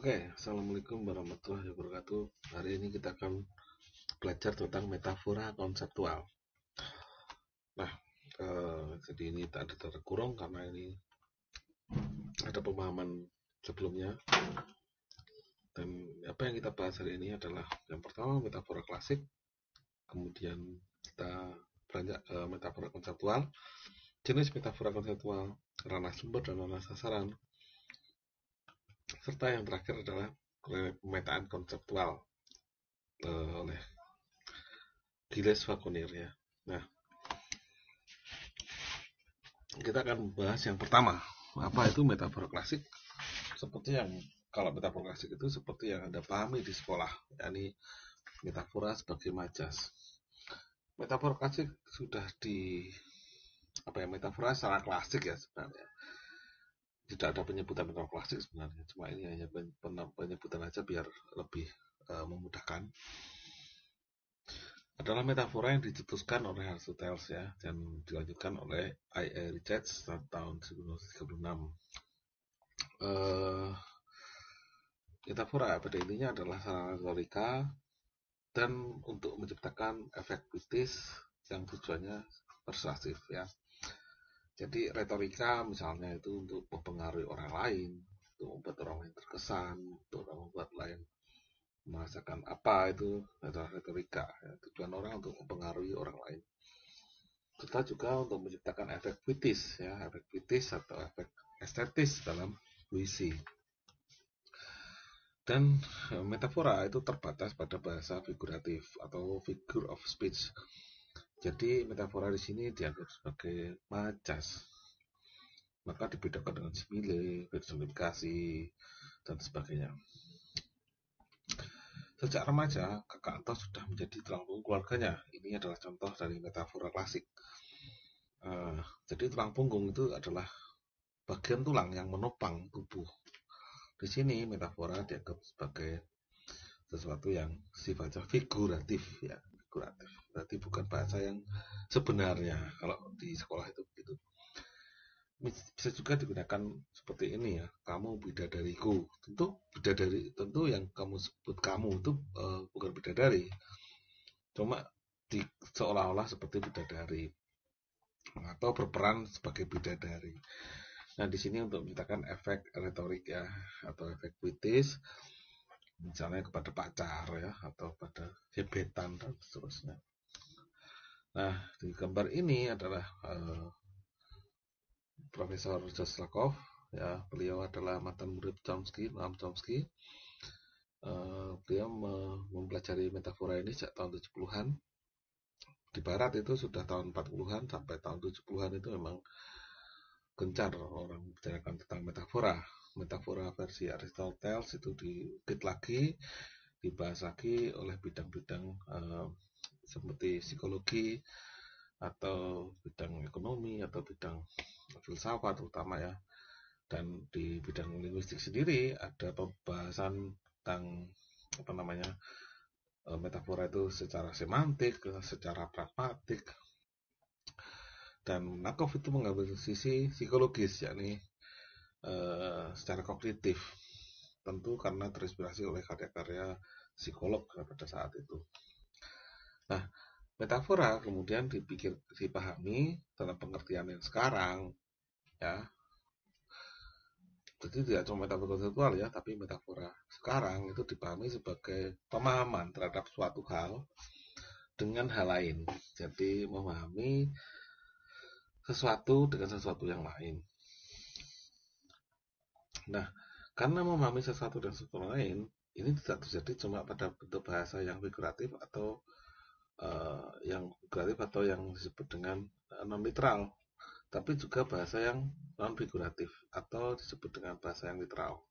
Oke, Assalamualaikum warahmatullahi wabarakatuh. Hari ini kita akan belajar tentang metafora konseptual. Nah, jadi ini tak ada tanda kurung karena ini ada pemahaman sebelumnya. Dan apa yang kita bahas hari ini adalah yang pertama metafora klasik, kemudian kita beranjak ke metafora konseptual, jenis metafora konseptual, ranah sumber dan ranah sasaran, serta yang terakhir adalah pemetaan konseptual oleh Gilles Falconer ya. Nah, kita akan membahas yang pertama, apa itu metafora klasik. Seperti yang kalau metafora klasik itu seperti yang Anda pahami di sekolah, yakni metafora sebagai majas. Metafora klasik sudah metafora secara klasik ya sebenarnya. Tidak ada penyebutan metafora klasik sebenarnya, cuma ini hanya penyebutan aja biar lebih memudahkan. Adalah metafora yang dicetuskan oleh Aristoteles ya, dan dilanjutkan oleh I.A. Richards tahun 1936. Metafora pada intinya adalah sarana retorika dan untuk menciptakan efek puitis yang tujuannya persuasif ya. Jadi retorika misalnya itu untuk mempengaruhi orang lain, untuk membuat orang lain terkesan, untuk membuat lain merasakan apa, itu adalah retorika ya. Tujuan orang untuk mempengaruhi orang lain, serta juga untuk menciptakan efek puitis ya, efek puitis atau efek estetis dalam puisi. Dan metafora itu terbatas pada bahasa figuratif atau figure of speech. Jadi metafora di sini dianggap sebagai majas. Maka dibedakan dengan simile, personifikasi, dan sebagainya. Sejak remaja, kakak Anto sudah menjadi tulang punggung keluarganya. Ini adalah contoh dari metafora klasik. Jadi tulang punggung itu adalah bagian tulang yang menopang tubuh. Di sini metafora dianggap sebagai sesuatu yang sifatnya figuratif ya, figuratif. Berarti bukan bahasa yang sebenarnya. Kalau di sekolah itu begitu. Bisa juga digunakan seperti ini ya, kamu bidadariku. Tentu yang kamu sebut kamu itu bukan bidadari, cuma seolah-olah seperti bidadari atau berperan sebagai bidadari. Nah, di sini untuk menciptakan efek retorik ya, atau efek puitis, misalnya kepada pacar ya, atau pada gebetan dan seterusnya. Nah, di gambar ini adalah Profesor George Lakoff ya, beliau adalah mantan murid Noam Chomsky. Beliau mempelajari metafora ini sejak tahun 70-an. Di barat itu sudah tahun 40-an sampai tahun 70-an itu memang gencar orang membicarakan tentang metafora. Metafora versi Aristoteles itu diukit lagi, dibahas lagi oleh bidang-bidang seperti psikologi atau bidang ekonomi atau bidang filsafat terutama ya. Dan di bidang linguistik sendiri ada pembahasan tentang metafora itu secara semantik, secara pragmatik. Dan Lakoff itu mengambil sisi psikologis, yakni secara kognitif, tentu karena terinspirasi oleh karya-karya psikolog pada saat itu. Nah, metafora kemudian dipahami dalam pengertian yang sekarang ya. Jadi tidak cuma metafora konseptual ya, tapi metafora sekarang itu dipahami sebagai pemahaman terhadap suatu hal dengan hal lain. Jadi memahami sesuatu dengan sesuatu yang lain. Nah, karena memahami sesuatu dan sesuatu lain, ini tidak terjadi cuma pada bentuk bahasa yang figuratif atau yang disebut dengan non literal, tapi juga bahasa yang non figuratif atau disebut dengan bahasa yang literal.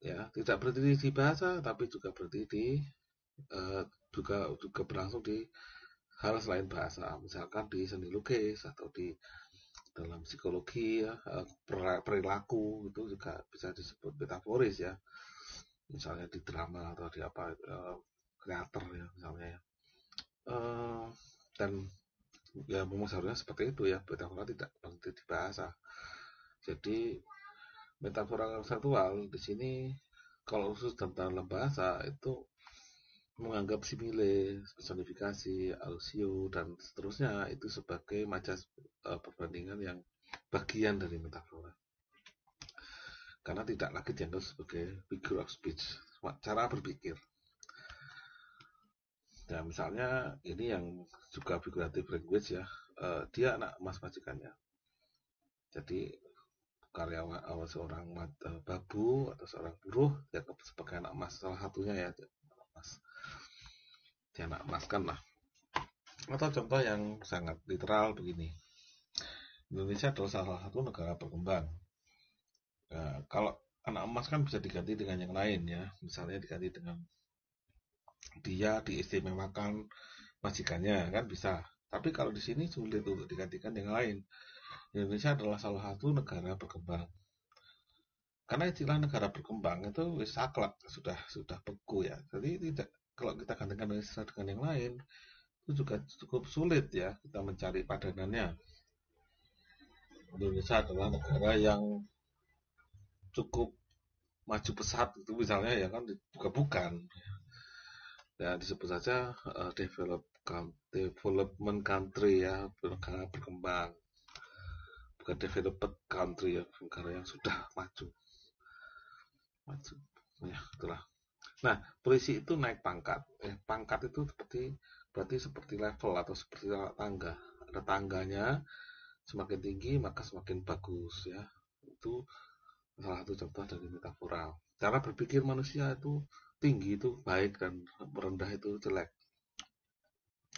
Ya, tidak berarti di bahasa, tapi juga berarti di juga berlangsung di hal selain bahasa, misalkan di seni lukis atau di dalam psikologi ya, perilaku itu juga bisa disebut metaforis ya, misalnya di drama atau di teater ya misalnya ya. Dan ya memang seharusnya seperti itu ya, metafora tidak berhenti di bahasa. Jadi Metafora konseptual di sini kalau khusus dalam bahasa itu menganggap simile, personifikasi, alusio, dan seterusnya itu sebagai majas perbandingan yang bagian dari metafora. Karena tidak lagi dianggap sebagai figure of speech, cara berpikir. Nah, misalnya ini yang juga figurative language ya, dia anak emas majikannya. Jadi karyawan seorang babu atau seorang buruh ya sebagai anak emas salah satunya ya, dia anak emas kan lah. Atau contoh yang sangat literal begini, Indonesia adalah salah satu negara berkembang. Kalau anak emas kan bisa diganti dengan yang lain ya, misalnya diganti dengan dia diistimewakan majikannya kan bisa. Tapi kalau di sini sulit untuk digantikan yang lain. Indonesia adalah salah satu negara berkembang. Karena istilah negara berkembang itu saklek, sudah beku ya. Jadi tidak, kalau kita gantikan istilah dengan yang lain itu juga cukup sulit ya kita mencari padanannya. Indonesia adalah negara yang cukup maju pesat itu misalnya ya kan, juga bukan ya, disebut saja development country ya, negara berkembang, bukan developed country ya, negara yang sudah maju ya itulah. Nah, polisi itu naik pangkat. Pangkat itu berarti seperti level atau seperti tangga. Ada tangganya, semakin tinggi maka semakin bagus ya. Itu salah satu contoh dari metafora. Cara berpikir manusia itu tinggi itu baik dan merendah itu jelek.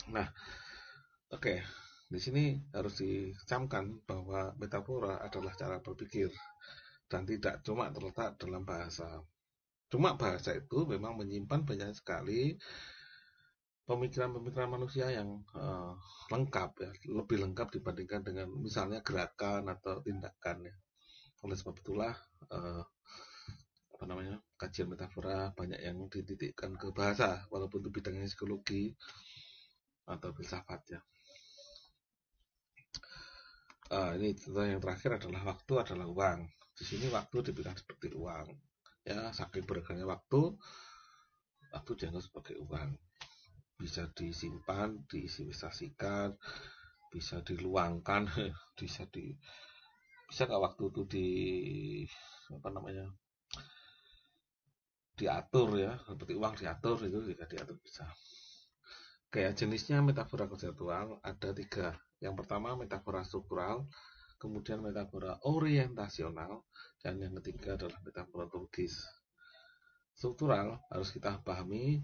Nah, oke. Di sini harus dicamkan bahwa metafora adalah cara berpikir dan tidak cuma terletak dalam bahasa. Cuma bahasa itu memang menyimpan banyak sekali pemikiran-pemikiran manusia yang lengkap ya, lebih lengkap dibandingkan dengan misalnya gerakan atau tindakan ya. Oleh sebab itulah kajian metafora banyak yang dititikkan ke bahasa walaupun itu bidangnya psikologi atau filsafat ya. Ini contoh yang terakhir adalah waktu adalah uang. Di sini waktu dipikirkan seperti uang ya, saking berharganya waktu dianggap sebagai uang, bisa disimpan, diinvestasikan, bisa diluangkan, bisa nggak waktu itu diatur ya, seperti uang diatur, itu juga diatur bisa. Kayak jenisnya metafora konseptual ada 3. Yang pertama metafora struktural, kemudian metafora orientasional, dan yang ketiga adalah metafora logis. Struktural harus kita pahami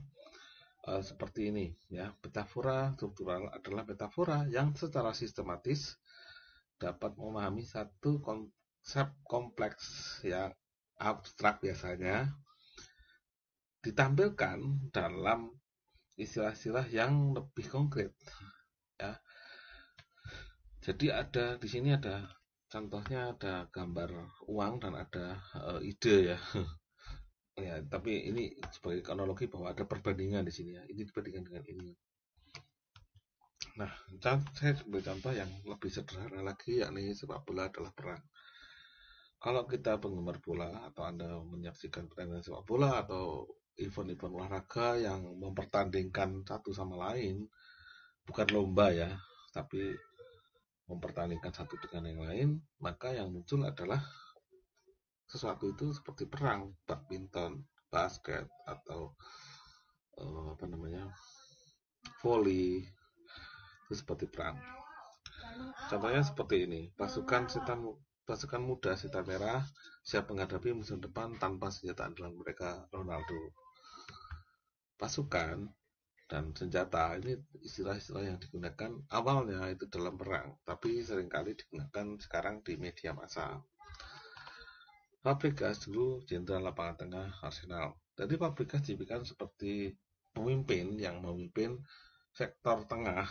seperti ini ya. Metafora struktural adalah metafora yang secara sistematis dapat memahami satu konsep kompleks yang abstrak biasanya ditampilkan dalam istilah-istilah yang lebih konkret ya. Jadi ada di sini ada contohnya, ada gambar uang dan ada ide ya. Ya, tapi ini sebagai kronologi bahwa ada perbandingan di sini ya. Ini dibandingkan dengan ini. Nah, saya ambil contoh yang lebih sederhana lagi, yakni sepak bola adalah perang. Kalau kita penggemar bola atau Anda menyaksikan pertandingan sepak bola atau event-event olahraga yang mempertandingkan satu sama lain, bukan lomba ya, tapi mempertandingkan satu dengan yang lain, maka yang muncul adalah sesuatu itu seperti perang, badminton, basket, atau volley, itu seperti perang. Contohnya seperti ini, pasukan muda setan merah siap menghadapi musuh depan tanpa senjata andalan mereka, Ronaldo. Pasukan dan senjata ini istilah-istilah yang digunakan awalnya itu dalam perang, tapi seringkali digunakan sekarang di media massa. Fabregas dulu jenderal lapangan tengah Arsenal. Jadi Fabregas dipikirkan seperti pemimpin yang memimpin sektor tengah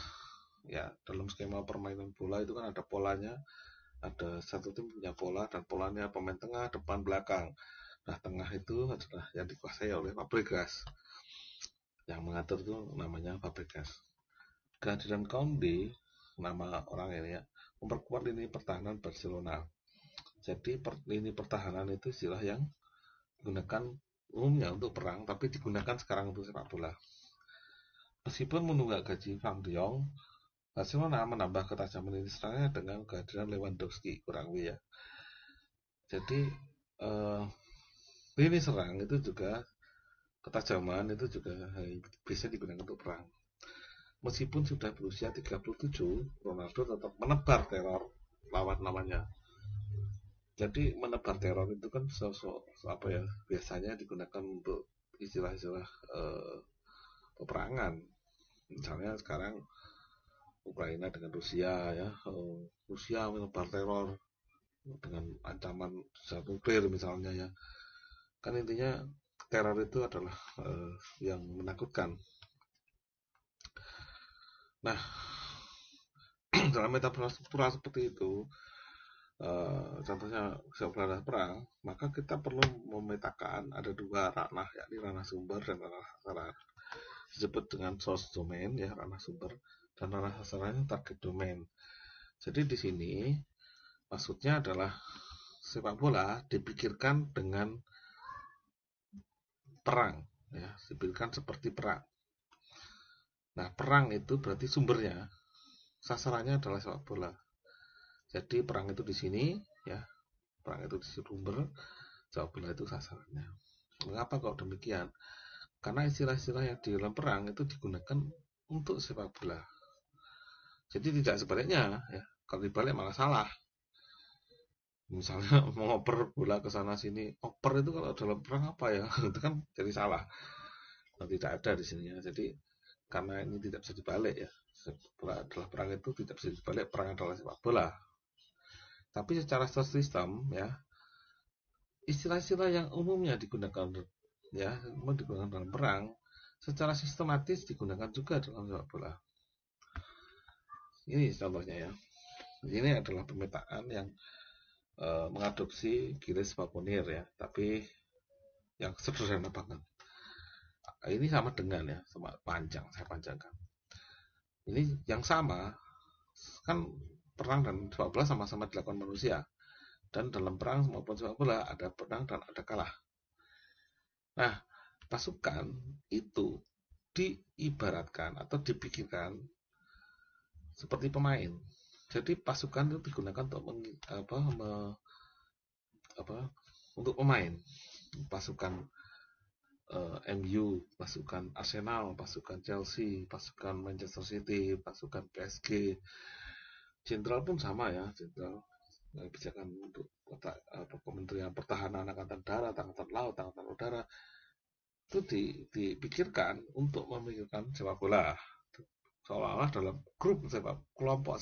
ya. Dalam skema permainan bola itu kan ada polanya, ada satu tim punya pola dan polanya pemain tengah, depan, belakang. Nah, tengah itu adalah yang dikuasai oleh Fabregas. Yang mengatur itu namanya Fabregas. Kehadiran Koundé, nama orang ini ya, memperkuat lini pertahanan Barcelona. Jadi lini pertahanan itu istilah yang digunakan umumnya untuk perang, tapi digunakan sekarang untuk sepak bola. Meskipun menunggak gaji Frank de Jong, Barcelona menambah ketajaman lini serangnya dengan kehadiran Lewandowski, kurang lebih ya. Jadi lini serang itu juga ketajaman itu juga bisa digunakan untuk perang. Meskipun sudah berusia 37, Ronaldo tetap menebar teror lawan-lawannya. Jadi menebar teror itu kan biasanya digunakan untuk istilah-istilah peperangan. Misalnya sekarang Ukraina dengan Rusia ya, Rusia menebar teror dengan ancaman senjata nuklir misalnya ya. Kan intinya teror itu adalah yang menakutkan. Nah, dalam metafora seperti itu, contohnya sebuah perang, maka kita perlu memetakan ada dua ranah, yakni ranah sumber dan ranah sasaran. Disebut dengan source domain ya, ranah sumber, dan ranah sasaran target domain. Jadi di sini maksudnya adalah sepak bola dipikirkan dengan perang, ya, dipikirkan seperti perang. Nah, perang itu berarti sumbernya, sasarannya adalah sepak bola. Jadi perang itu di sini, ya, perang itu di sumber, sepak bola itu sasarannya. Mengapa kok demikian? Karena istilah-istilah yang di dalam perang itu digunakan untuk sepak bola. Jadi tidak sebaliknya, ya. Kalau dibalik malah salah. Misalnya mau ngoper bola ke sana sini, oper itu kalau dalam perang apa ya? Itu kan jadi salah. Nah, tidak ada di sini ya. Jadi karena ini tidak bisa dibalik ya. Bola adalah perang itu tidak bisa dibalik, perang adalah sepak bola. Tapi secara sistem ya, istilah-istilah yang umumnya digunakan ya, digunakan dalam perang, secara sistematis digunakan juga dalam sepak bola. Ini contohnya ya. Ini adalah pemetaan yang mengadopsi Gilles Falconer ya, tapi yang sederhana banget. Ini sama dengan ya, sama panjang, saya panjangkan. Ini yang sama, kan perang dan sepak bola sama-sama dilakukan manusia. Dan dalam perang maupun sepak bola ada perang dan ada kalah. Nah, pasukan itu diibaratkan atau dipikirkan seperti pemain. Jadi pasukan itu digunakan untuk pemain. Pasukan MU, pasukan Arsenal, pasukan Chelsea, pasukan Manchester City, pasukan PSG. Jenderal pun sama ya, jenderal kebijakan untuk Kementerian Pertahanan, Angkatan Darat, Angkatan Laut, Angkatan Udara itu dipikirkan untuk memikirkan sepak bola. Seolah-olah dalam kelompok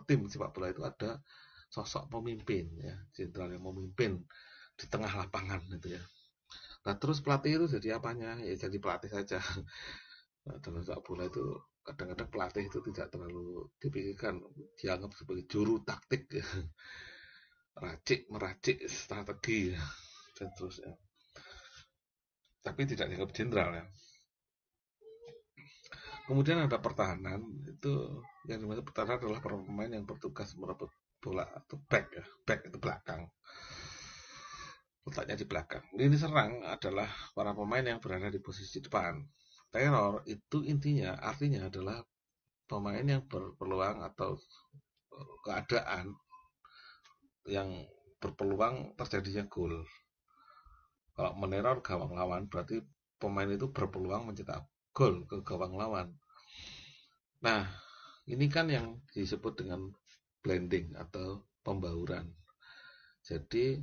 tim sepak bola itu ada sosok pemimpin ya, jenderal yang memimpin di tengah lapangan itu ya. Nah, terus pelatih itu jadi apanya? Ya jadi pelatih saja. Nah, dalam sepak bola itu kadang-kadang pelatih itu tidak terlalu dipikirkan, dianggap sebagai juru taktik ya. Meracik strategi ya, dan terusnya. Tapi tidak dianggap jenderal ya. Kemudian ada pertahanan, itu yang dimaksud pertahanan adalah para pemain yang bertugas merebut bola atau back ya. Back itu belakang. Letaknya di belakang. Lini serang adalah para pemain yang berada di posisi depan. Teror itu artinya adalah pemain yang berpeluang atau keadaan yang berpeluang terjadinya gol. Kalau meneror gawang lawan berarti pemain itu berpeluang mencetak gol ke gawang lawan. Nah, ini kan yang disebut dengan blending atau pembauran. Jadi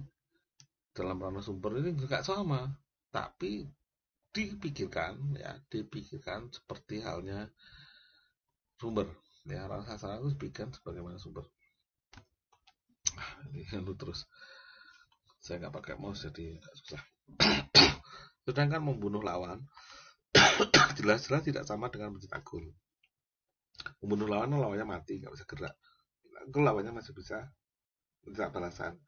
dalam ranah sumber ini juga sama, tapi dipikirkan seperti halnya sumber. Ya, ranah sasaran itu dipikirkan sebagaimana sumber. Ini terus saya nggak pakai mouse jadi nggak susah. Sedangkan membunuh lawan jelas-jelas tidak sama dengan mencetak gol. Membunuh lawannya mati, nggak bisa gerak. Gol lawannya masih bisa mencetak balasan.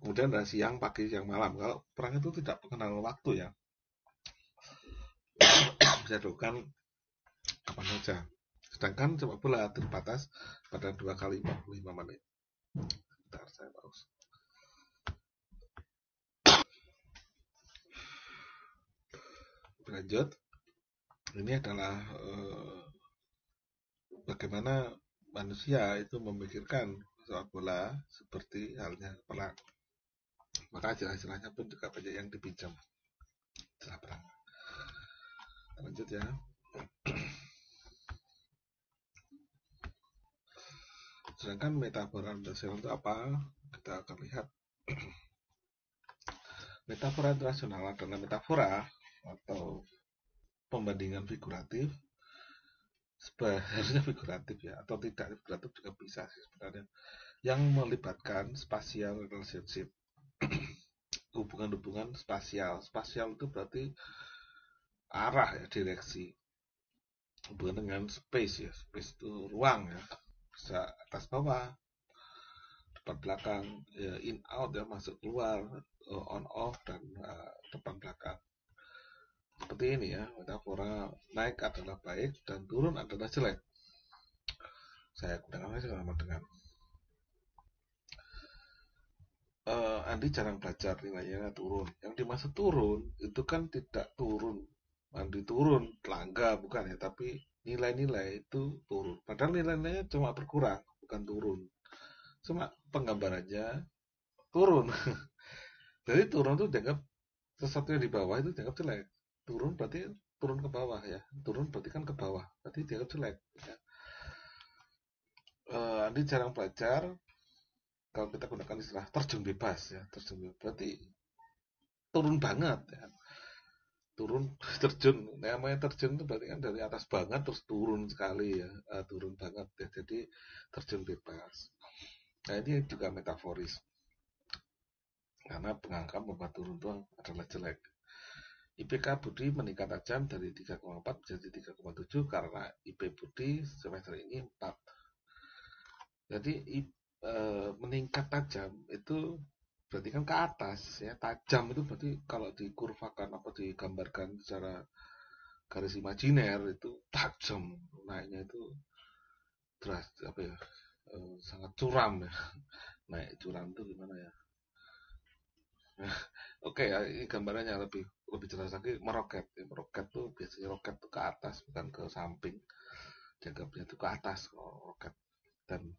Kemudian ada siang, pagi, siang, malam. Kalau perang itu tidak mengenal waktu ya. Bisa dilakukan kapan saja. Sedangkan sepak bola terbatas pada 2 kali 45 menit. Bentar, saya pause. Lanjut. Ini adalah bagaimana manusia itu memikirkan sepak bola seperti halnya perang. Maka istilah-istilahnya pun juga banyak yang dipinjam. Istilah perang. Lanjut ya. Sedangkan metafora internasional itu apa? Kita akan lihat. Metafora internasional adalah metafora atau pembandingan figuratif, sebenarnya figuratif ya, atau tidak figuratif juga bisa sih sebenarnya, yang melibatkan spatial relationship, hubungan-hubungan spasial. Spasial itu berarti arah ya, direksi. Hubungan dengan space ya, space itu ruang ya, bisa atas bawah, depan belakang, ya, in out ya, masuk keluar, on off, dan depan belakang. Seperti ini ya, metafora naik adalah baik dan turun adalah jelek. Saya gunakan aja sama dengan Andi jarang belajar, nilainya turun. Yang dimaksud turun itu kan tidak turun Andi turun telangga, bukan ya, tapi nilai-nilai itu turun. Padahal nilai-nilainya cuma berkurang, bukan turun. Cuma penggambarannya turun. Jadi turun itu dianggap sesuatu yang di bawah itu dianggap jelek. Turun berarti turun ke bawah ya. Turun berarti kan ke bawah, berarti dianggap jelek ya. Andi jarang belajar. Kalau kita gunakan istilah terjun bebas ya, terjun bebas berarti turun banget ya. Turun terjun, namanya terjun itu berarti kan dari atas banget terus turun sekali ya, turun banget ya, jadi terjun bebas. Nah ini juga metaforis karena penganggap bahwa turun itu adalah jelek. IPK Budi meningkat tajam dari 3,4 menjadi 3,7 karena IP Budi semester ini 4. Jadi meningkat tajam itu berarti kan ke atas ya. Tajam itu berarti kalau dikurvakan apa digambarkan secara garis imajiner itu tajam, naiknya itu deras apa ya, sangat curam ya. Naik curam itu gimana ya. Oke ya, ini gambarannya lebih lebih jelas lagi, meroket ya. Meroket tuh biasanya roket tuh ke atas bukan ke samping, dianggapnya tuh ke atas kalau roket. Dan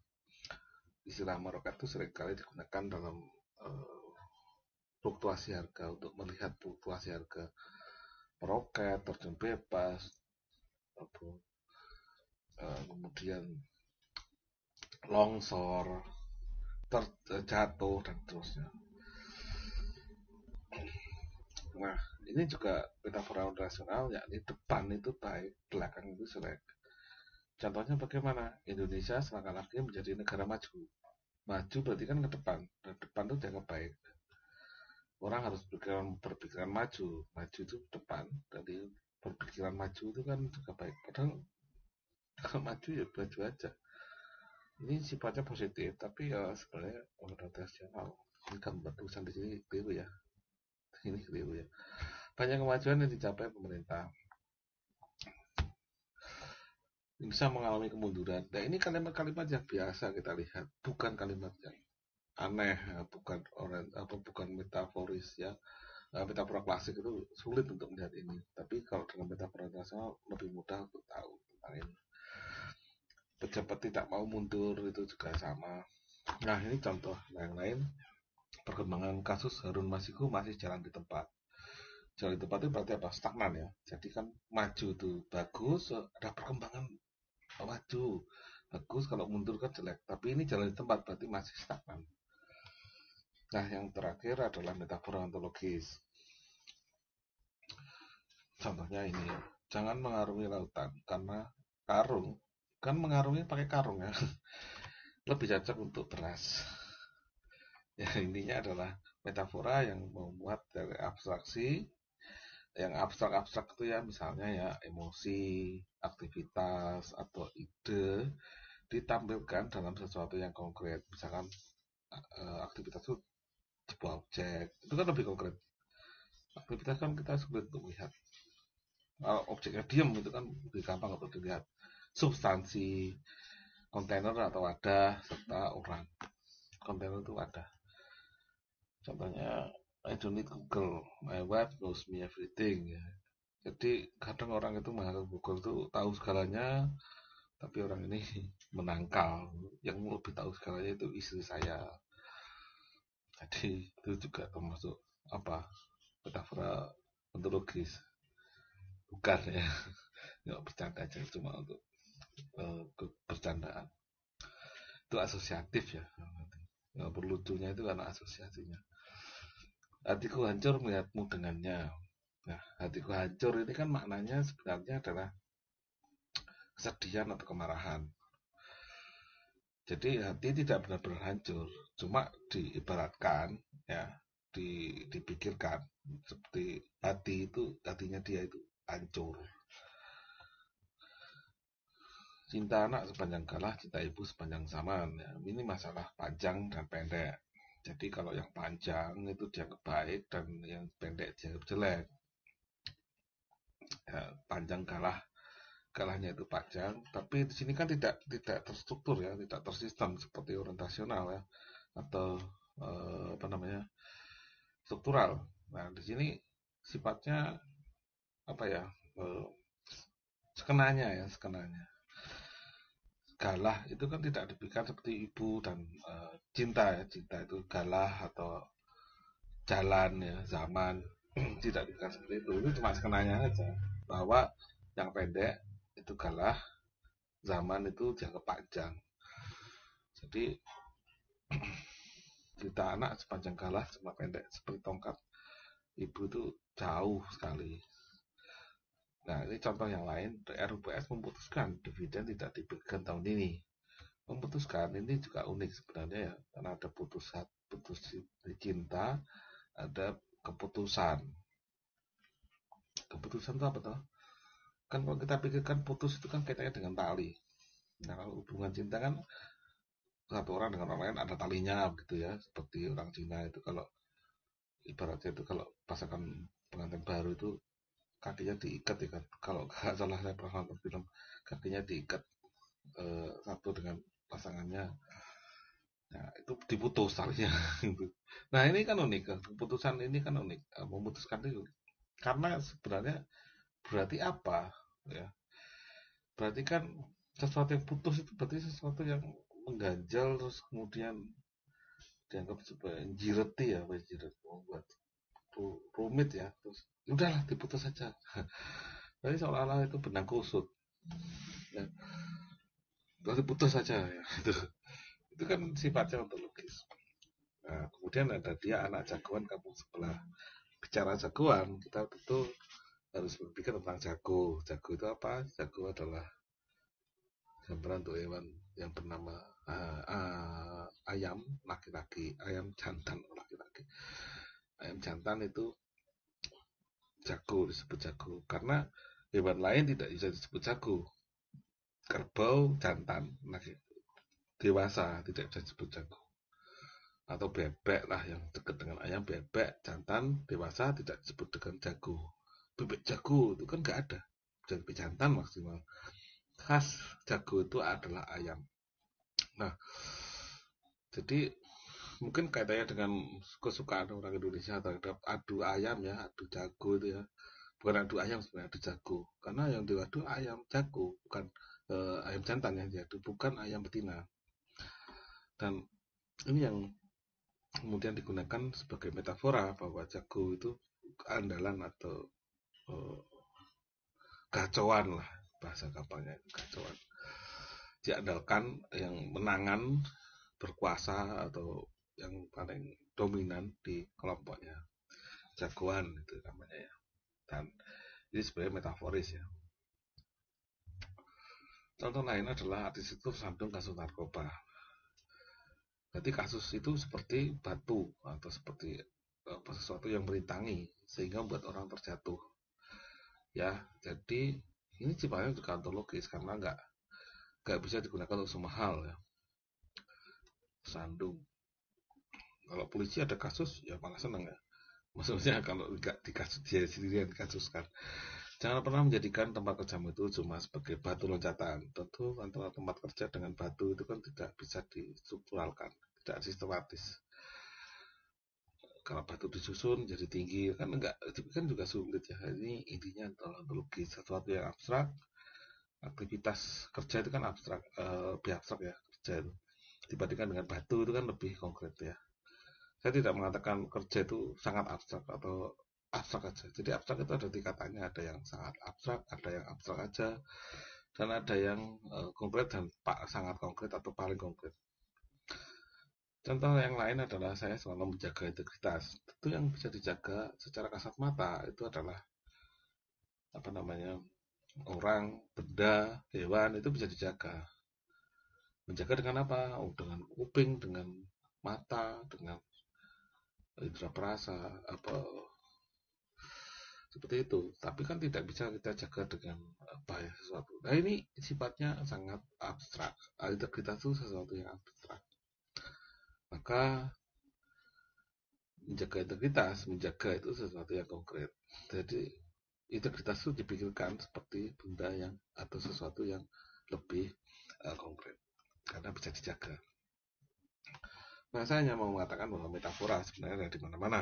istilah meroket itu seringkali digunakan dalam uh, fluktuasi harga, untuk melihat fluktuasi harga. Meroket, terjun bebas, apa, kemudian longsor, terjatuh dan seterusnya. Nah, ini juga metafora rasional, yakni depan itu baik, belakang itu jelek. Contohnya bagaimana? Indonesia selangkah lagi menjadi negara maju. Maju berarti kan ke depan, dan depan itu dianggap baik. Orang harus berpikiran maju, maju itu depan, jadi berpikiran maju itu kan juga baik. Padahal kalau maju ya maju aja. Ini sifatnya positif, tapi ya sebenarnya rasional. Ini gambar tulisan di sini keliru ya. Ini keliru ya. Banyak kemajuan yang dicapai pemerintah. Indonesia mengalami kemunduran. Nah, ini kalimat-kalimat yang biasa kita lihat, bukan kalimat yang aneh, bukan orang apa, bukan metaforis ya. Metafora klasik itu sulit untuk melihat ini. Tapi kalau dengan metafora internasional lebih mudah untuk tahu tentang ini. Pejabat tidak mau mundur itu juga sama. Nah, ini contoh yang lain. Perkembangan kasus Harun Masiku masih jalan di tempat. Jalan di tempat itu berarti apa? Stagnan ya. Jadi kan maju itu bagus, ada perkembangan maju bagus, kalau mundur kan jelek. Tapi ini jalan di tempat berarti masih stagnan. Nah, yang terakhir adalah metafora ontologis. Contohnya ini ya. Jangan mengarungi lautan karena karung kan mengarungi pakai karung ya. Lebih cocok untuk beras. Ya, intinya adalah metafora yang memuat dari abstraksi. Yang abstrak-abstrak itu ya, misalnya ya emosi, aktivitas atau ide ditampilkan dalam sesuatu yang konkret. Misalkan aktivitas itu sebuah objek, itu kan lebih konkret. Aktivitas kan kita sulit untuk melihat. objeknya diem itu kan lebih gampang untuk dilihat substansi kontainer atau wadah serta orang. Kontainer itu wadah. Contohnya, I don't need Google, my wife knows me everything. Ya. Jadi kadang orang itu menganggap Google itu tahu segalanya, tapi orang ini menangkal. Yang lebih tahu segalanya itu istri saya. Jadi itu juga termasuk apa, metafora ontologis. Bukan ya, nggak bercanda aja, cuma untuk bercandaan. Itu asosiatif ya. Nggak berlucunya itu karena asosiasinya. Hatiku hancur melihatmu dengannya. Nah, hatiku hancur ini kan maknanya sebenarnya adalah kesedihan atau kemarahan. Jadi hati tidak benar-benar hancur, cuma diibaratkan ya, dipikirkan seperti hati itu, hatinya dia itu hancur. Cinta anak sepanjang kalah, cinta ibu sepanjang zaman. Ya, ini masalah panjang dan pendek. Jadi kalau yang panjang itu dianggap baik dan yang pendek dianggap jelek. Ya, panjang kalah, kalahnya itu panjang, tapi di sini kan tidak terstruktur ya, tidak tersistem seperti orientasional ya, atau apa namanya, struktural. Nah di sini sifatnya apa ya, eh, sekenanya ya, sekenanya. Galah itu kan tidak dipikirkan seperti ibu dan cinta ya, cinta itu galah atau jalan ya, zaman. Tidak dipikirkan seperti itu cuma sekenanya aja, bahwa yang pendek itu galah, zaman itu dianggap panjang. Jadi cerita anak sepanjang galah cuma pendek seperti tongkat, ibu itu jauh sekali. Nah ini contoh yang lain, RUPS memutuskan dividen tidak diberikan tahun ini. Memutuskan ini juga unik sebenarnya ya, karena ada putus cinta, ada keputusan. Keputusan itu apa tuh? Kan kalau kita pikirkan putus itu kan kaitannya dengan tali. Nah kalau hubungan cinta kan satu orang dengan orang lain ada talinya gitu ya, seperti orang Cina itu kalau ibaratnya itu kalau pasangan pengantin baru itu kakinya diikat ya kan, kalau nggak salah saya pernah nonton film, kakinya diikat satu dengan pasangannya. Nah itu diputus talinya. Nah ini kan unik, keputusan ini kan unik, memutuskan itu karena sebenarnya berarti apa ya, berarti kan sesuatu yang putus itu berarti sesuatu yang mengganjal, terus kemudian dianggap sebagai jireti ya, jiret membuat rumit ya, terus udahlah diputus saja. Jadi seolah-olah itu benang kusut ya, terus diputus saja ya. Itu kan sifatnya ontologis. Nah, kemudian ada dia anak jagoan kampung sebelah. Bicara jagoan, kita tentu harus berpikir tentang jago. Jago itu apa? Jago adalah gambaran untuk hewan yang bernama ayam laki-laki, ayam jantan laki-laki. Ayam jantan itu jago, disebut jago karena hewan lain tidak bisa disebut jago. Kerbau jantan laki dewasa tidak bisa disebut jago, atau bebek lah yang dekat dengan ayam, bebek jantan dewasa tidak disebut dengan jago. Bebek jago itu kan nggak ada, bebek jantan maksimal. Khas jago itu adalah ayam. Nah jadi mungkin kaitannya dengan kesukaan orang Indonesia terhadap adu ayam ya, adu jago itu ya, bukan adu ayam sebenarnya, adu jago, karena yang diadu ayam jago, bukan ayam jantan yang diadu, bukan ayam betina. Dan ini yang kemudian digunakan sebagai metafora bahwa jago itu keandalan atau uh, gacauan lah, bahasa gampangnya gacauan, diandalkan yang menangan, berkuasa, atau yang paling dominan di kelompoknya, jagoan itu namanya ya. Dan ini sebenarnya metaforis ya. Contoh lain adalah artis itu tersandung kasus narkoba. Jadi kasus itu seperti batu atau seperti sesuatu yang merintangi sehingga membuat orang terjatuh. Ya, jadi ini sifatnya juga ontologis karena nggak bisa digunakan untuk semua hal ya. Sandung. Kalau polisi ada kasus ya malah seneng ya. Maksudnya kalau nggak di kasus dia sendiri yang dikasuskan. Jangan pernah menjadikan tempat kerjamu itu cuma sebagai batu loncatan. Tentu antara tempat kerja dengan batu itu kan tidak bisa distrukturalkan, tidak sistematis. Kalau batu disusun jadi tinggi kan enggak, itu kan juga sulit ya. Ini intinya adalah ontologi, sesuatu yang abstrak. Aktivitas kerja itu kan abstrak, lebih abstrak ya kerja itu. Dibandingkan dengan batu itu kan lebih konkret ya. Saya tidak mengatakan kerja itu sangat abstrak atau abstrak aja. Jadi abstrak itu ada tingkatannya, ada yang sangat abstrak, ada yang abstrak aja, dan ada yang konkret dan sangat konkret atau paling konkret. Contoh yang lain adalah saya selalu menjaga integritas. Itu yang bisa dijaga secara kasat mata itu adalah apa namanya, orang, benda, hewan itu bisa dijaga. Menjaga dengan apa? Oh, dengan kuping, dengan mata, dengan indera perasa, apa seperti itu. Tapi kan tidak bisa kita jaga dengan apa ya, sesuatu. Nah ini sifatnya sangat abstrak. Integritas itu sesuatu yang abstrak. Maka menjaga integritas, menjaga itu sesuatu yang konkret. Jadi integritas itu dipikirkan seperti benda yang atau sesuatu yang lebih konkret karena bisa dijaga. Nah, saya hanya mau mengatakan bahwa metafora sebenarnya ada di mana-mana.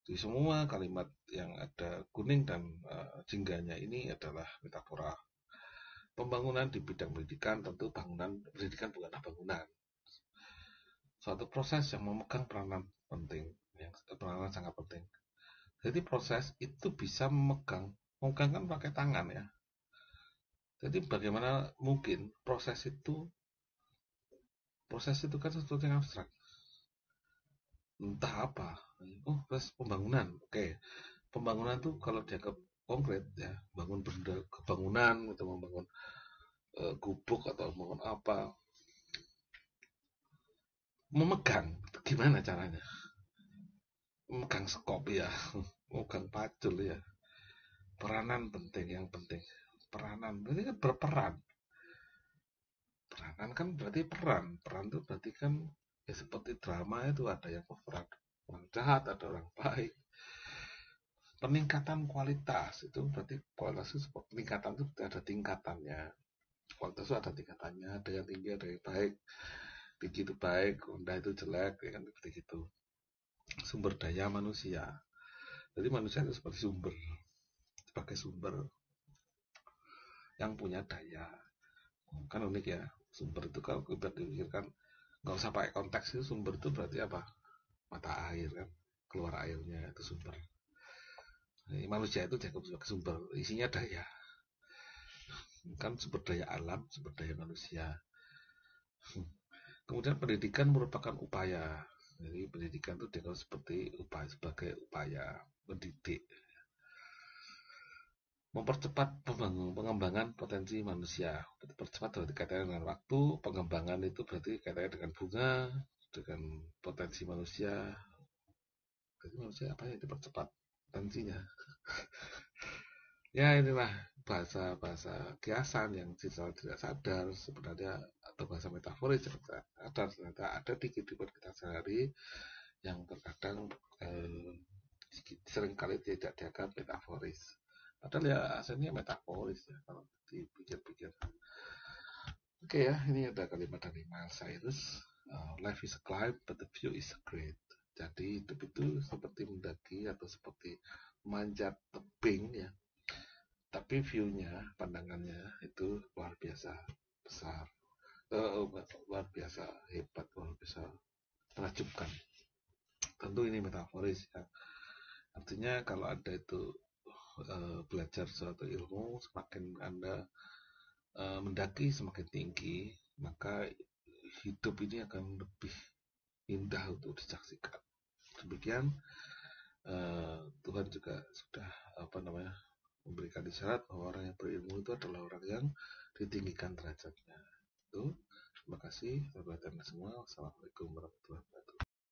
Di semua kalimat yang ada kuning dan jingganya ini adalah metafora. Pembangunan di bidang pendidikan tentu bangunan pendidikan bukanlah bangunan. Suatu proses yang memegang peranan penting, yang peranan sangat penting. Jadi proses itu bisa memegang kan pakai tangan ya. Jadi bagaimana mungkin proses itu kan sesuatu yang abstrak. Entah apa. Oh, proses pembangunan. Oke. Pembangunan itu kalau dianggap konkret ya, bangun benda, kebangunan atau membangun gubuk atau membangun apa. Memegang, gimana caranya? Memegang skop ya, memegang pacul ya. Peranan penting, yang penting. Peranan, berarti kan berperan. Peranan kan berarti peran. Peran itu berarti kan ya seperti drama itu ada yang berperan. Orang jahat, ada orang baik. Peningkatan kualitas itu berarti kualitas itu seperti peningkatan itu ada tingkatannya. Kualitas itu ada tingkatannya, ada yang tinggi, ada yang baik. Tinggi itu baik, rendah itu jelek, ya kan seperti itu. Sumber daya manusia. Jadi manusia itu seperti sumber, sebagai sumber yang punya daya. Kan unik ya, sumber itu kalau kita dipikirkan nggak usah pakai konteks, itu sumber itu berarti apa? Mata air kan, keluar airnya itu sumber. Jadi, manusia itu dianggap sebagai sumber, isinya daya. Kan sumber daya alam, sumber daya manusia. Kemudian pendidikan merupakan upaya. Jadi pendidikan itu dianggap seperti upaya, sebagai upaya mendidik, mempercepat pengembangan potensi manusia. Percepat berarti kaitannya dengan waktu, pengembangan itu berarti kaitannya dengan bunga, dengan potensi manusia. Jadi manusia apa yang dipercepat potensinya? Ya inilah bahasa-bahasa kiasan yang secara tidak sadar sebenarnya, atau bahasa metaforis yang tidak sadar ternyata ada di kehidupan kita sehari yang terkadang seringkali tidak dianggap metaforis. Padahal ya aslinya metaforis ya kalau dipikir-pikir. Oke ya, ini ada kalimat dari Miles Cyrus. Life is a climb, but the view is great. Jadi hidup itu seperti mendaki atau seperti manjat tebing ya. Tapi view-nya, pandangannya itu luar biasa besar. Luar biasa hebat, luar biasa menakjubkan. Tentu ini metaforis ya. Artinya kalau Anda itu belajar suatu ilmu, semakin Anda mendaki semakin tinggi, maka hidup ini akan lebih indah untuk disaksikan. Demikian Tuhan juga sudah memberikan isyarat bahwa orang yang berilmu itu adalah orang yang ditinggikan derajatnya. Itu. Terima kasih sahabat semua. Wassalamualaikum warahmatullahi wabarakatuh.